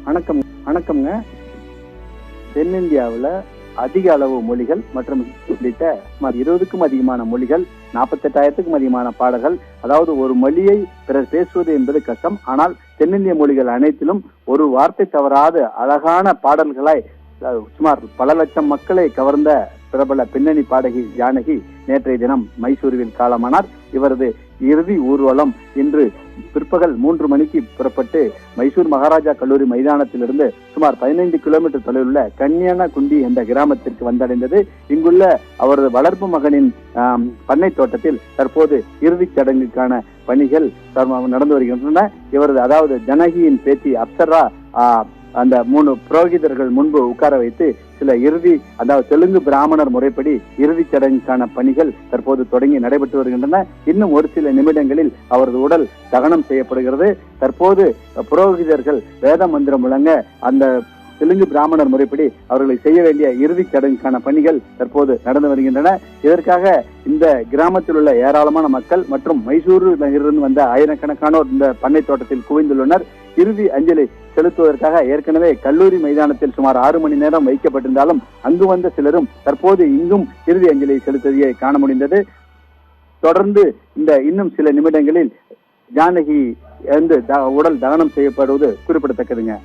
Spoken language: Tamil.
வணக்கம்ங்க. தென்னிந்தியாவில் அதிக அளவு மொழிகள் மற்றும் உள்ளிட்ட சுமார் 20க்கும் அதிகமான மொழிகள், 48,000க்கும் அதிகமான பாடல்கள். அதாவது ஒரு மொழியை பிறர் பேசுவது என்பது கஷ்டம். ஆனால் தென்னிந்திய மொழிகள் அனைத்திலும் ஒரு வார்த்தை தவறாத அழகான பாடல்களாய் சுமார் பல லட்சம் மக்களை கவர்ந்த பிரபல பின்னணி பாடகி ஜானகி நேற்றைய தினம் மைசூருவில் காலமானார். இவரது இறுதி ஊர்வலம் இன்று பிற்பகல் 3 மணிக்கு புறப்பட்டு மைசூர் மகாராஜா கல்லூரி மைதானத்திலிருந்து சுமார் 15 கிலோமீட்டர் தொலைவில் உள்ள கன்னியானகுண்டி என்ற கிராமத்திற்கு வந்தடைந்தது. இங்குள்ள அவரது வளர்ப்பு மகனின் பண்ணை தோட்டத்தில் தற்போது இறுதிச் சடங்குக்கான பணிகள் நடந்து வருகின்றன. இவரது அதாவது ஜானகியின் பேத்தி அப்சரா அந்த 3 புரோகிதர்கள் முன்பு உட்கார வைத்து சில அதாவது தெலுங்கு பிராமணர் முறைப்படி இறுதிச் சடங்குக்கான பணிகள் தற்போது தொடங்கி நடைபெற்று வருகின்றன. இன்னும் ஒரு சில நிமிடங்களில் அவரது உடல் தகனம் செய்யப்படுகிறது. தற்போது புரோகிதர்கள் வேத மந்திரம் முழங்க அந்த தெலுங்கு பிராமணர் முறைப்படி அவர்களை செய்ய வேண்டிய இறுதிச் சடங்குக்கான பணிகள் தற்போது நடந்து வருகின்றன. இதற்காக இந்த கிராமத்தில் உள்ள ஏராளமான மக்கள் மற்றும் மைசூரில் இருந்து வந்த ஆயிரக்கணக்கானோர் இந்த பண்ணை தோட்டத்தில் குவிந்துள்ளனர். இறுதி அஞ்சலி செலுத்துவதற்காக ஏற்கனவே கல்லூரி மைதானத்தில் சுமார் 6 மணி நேரம் வைக்கப்பட்டிருந்தாலும் அங்கு வந்த சிலரும் தற்போது இங்கும் இறுதி அஞ்சலி செலுத்துவதை காண முடிந்தது. தொடர்ந்து இன்னும் சில நிமிடங்களில் ஜானகி உடல் தகனம் செய்யப்படுவது குறிப்பிடத்தக்கதுங்க.